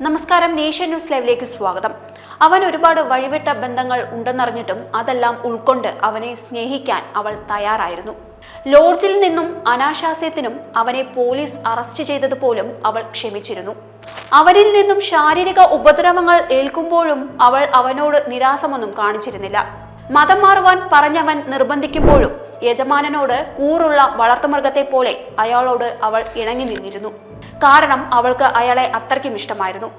നമസ്കാരം, nation news ലൈവിലേക്ക് സ്വാഗതം. അവൻ ഒരുപാട് വഴിവിട്ട ബന്ധങ്ങൾ ഉണ്ടെന്നറിഞ്ഞിട്ടും അതെല്ലാം ഉൾക്കൊണ്ട് അവനെ സ്നേഹിക്കാൻ അവൾ തയ്യാറായിരുന്നു. ലോഡ്ജിൽ നിന്നും അനാശാസ്യത്തിനും അവനെ പോലീസ് അറസ്റ്റ് ചെയ്തതുപോലും അവൾ ക്ഷമിച്ചിരുന്നു. അവനിൽ നിന്നും ശാരീരിക ഉപദ്രവങ്ങൾ ഏൽക്കുമ്പോഴും അവൾ അവനോട് നിരാസമൊന്നും കാണിച്ചിരുന്നില്ല. മതം മാറുവാൻ പറഞ്ഞവൻ നിർബന്ധിക്കുമ്പോഴും യജമാനനോട് കൂറുള്ള വളർത്തുമൃഗത്തെ പോലെ അയാളോട് അവൾ ഇണങ്ങി നിന്നിരുന്നു. കാരണം അവൾക്ക് അയാളെ അത്രയ്ക്കും ഇഷ്ടമായിരുന്നു.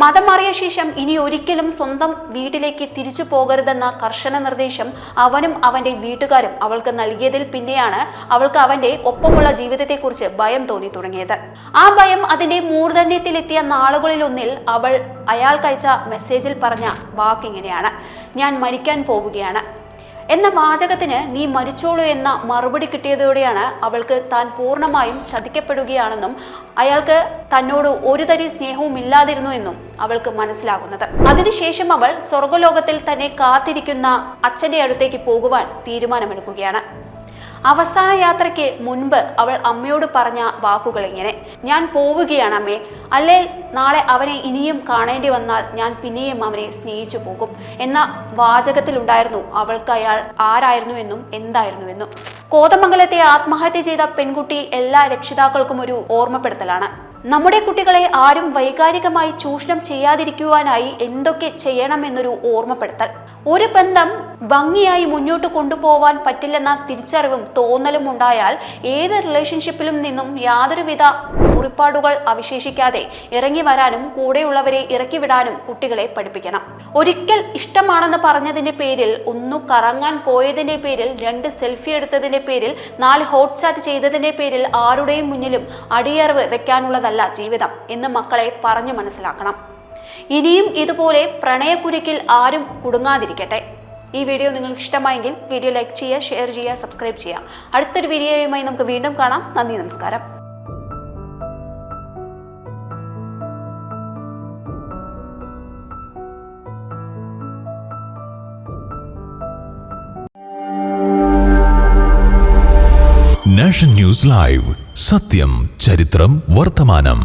മതം മാറിയ ശേഷം ഇനി ഒരിക്കലും സ്വന്തം വീട്ടിലേക്ക് തിരിച്ചു പോകരുതെന്ന കർശന നിർദ്ദേശം അവനും അവന്റെ വീട്ടുകാരും അവൾക്ക് നൽകിയതിൽ പിന്നെയാണ് അവൾക്ക് അവന്റെ ഒപ്പമുള്ള ജീവിതത്തെക്കുറിച്ച് ഭയം തോന്നി തുടങ്ങിയത്. ആ ഭയം അതിന്റെ മൂർധന്യത്തിലെത്തിയ നാളുകളിലൊന്നിൽ അവൾ അയാൾക്കയച്ച മെസ്സേജിൽ പറഞ്ഞ വാക്കിങ്ങനെയാണ്: ഞാൻ മരിക്കാൻ പോവുകയാണ് എന്ന വാചകത്തിന് നീ മരിച്ചോളൂ എന്ന മറുപടി കിട്ടിയതോടെയാണ് അവൾക്ക് താൻ പൂർണ്ണമായും ചതിക്കപ്പെടുകയാണെന്നും അയാൾക്ക് തന്നോട് ഒരു തരി സ്നേഹവും ഇല്ലാതിരുന്നു എന്നും അവൾക്ക് മനസ്സിലാകുന്നത്. അതിനുശേഷം അവൾ സ്വർഗലോകത്തിൽ തന്നെ കാത്തിരിക്കുന്ന അച്ഛന്റെ അടുത്തേക്ക് പോകുവാൻ തീരുമാനമെടുക്കുകയാണ്. അവസാന യാത്രയ്ക്ക് മുൻപ് അവൾ അമ്മയോട് പറഞ്ഞ വാക്കുകൾ ഇങ്ങനെ: ഞാൻ പോവുകയാണ് അമ്മേ, അല്ലേ നാളെ അവനെ ഇനിയും കാണേണ്ടി വന്നാൽ ഞാൻ പിന്നെയും അവനെ സ്നേഹിച്ചു പോകും എന്ന വാചകത്തിലുണ്ടായിരുന്നു അവൾക്ക് അയാൾ ആരായിരുന്നു എന്നും എന്തായിരുന്നു എന്നും. കോതമംഗലത്തെ ആത്മഹത്യ ചെയ്ത പെൺകുട്ടി എല്ലാ രക്ഷിതാക്കൾക്കും ഒരു ഓർമ്മപ്പെടുത്തലാണ്. നമ്മുടെ കുട്ടികളെ ആരും വൈകാരികമായി ചൂഷണം ചെയ്യാതിരിക്കുവാനായി എന്തൊക്കെ ചെയ്യണമെന്നൊരു ഓർമ്മപ്പെടുത്തൽ. ഒരു ബന്ധം ഭംഗിയായി മുന്നോട്ട് കൊണ്ടുപോവാൻ പറ്റില്ലെന്ന തിരിച്ചറിവും തോന്നലും ഉണ്ടായാൽ ഏത് റിലേഷൻഷിപ്പിലും നിന്നും യാതൊരുവിധ മുറിപ്പാടുകൾ അവശേഷിക്കാതെ ഇറങ്ങി വരാനും കൂടെയുള്ളവരെ ഇറക്കി വിടാനും കുട്ടികളെ പഠിപ്പിക്കണം. ഒരിക്കൽ ഇഷ്ടമാണെന്ന് പറഞ്ഞതിന്റെ പേരിൽ, ഒന്നു കറങ്ങാൻ പോയതിന്റെ പേരിൽ, 2 സെൽഫി എടുത്തതിന്റെ പേരിൽ, 4 ഹോട്ട് ചാറ്റ് ചെയ്തതിന്റെ പേരിൽ ആരുടെയും മുന്നിലും അടിയറവ് വെക്കാനുള്ളതല്ല ജീവിതം എന്ന് മക്കളെ പറഞ്ഞു മനസ്സിലാക്കണം. ഇനിയും ഇതുപോലെ പ്രണയക്കുരുക്കിൽ ആരും കുടുങ്ങാതിരിക്കട്ടെ. ഈ വീഡിയോ നിങ്ങൾക്ക് ഇഷ്ടമായെങ്കിൽ വീഡിയോ ലൈക്ക് ചെയ്യുക, ഷെയർ ചെയ്യുക, സബ്സ്ക്രൈബ് ചെയ്യുക. അടുത്തൊരു വീഡിയോയുമായി നമുക്ക് വീണ്ടും കാണാം. നന്ദി, നമസ്കാരം. നാഷൻ ന്യൂസ് ലൈവ്, സത്യം, ചരിത്രം, വർത്തമാനം.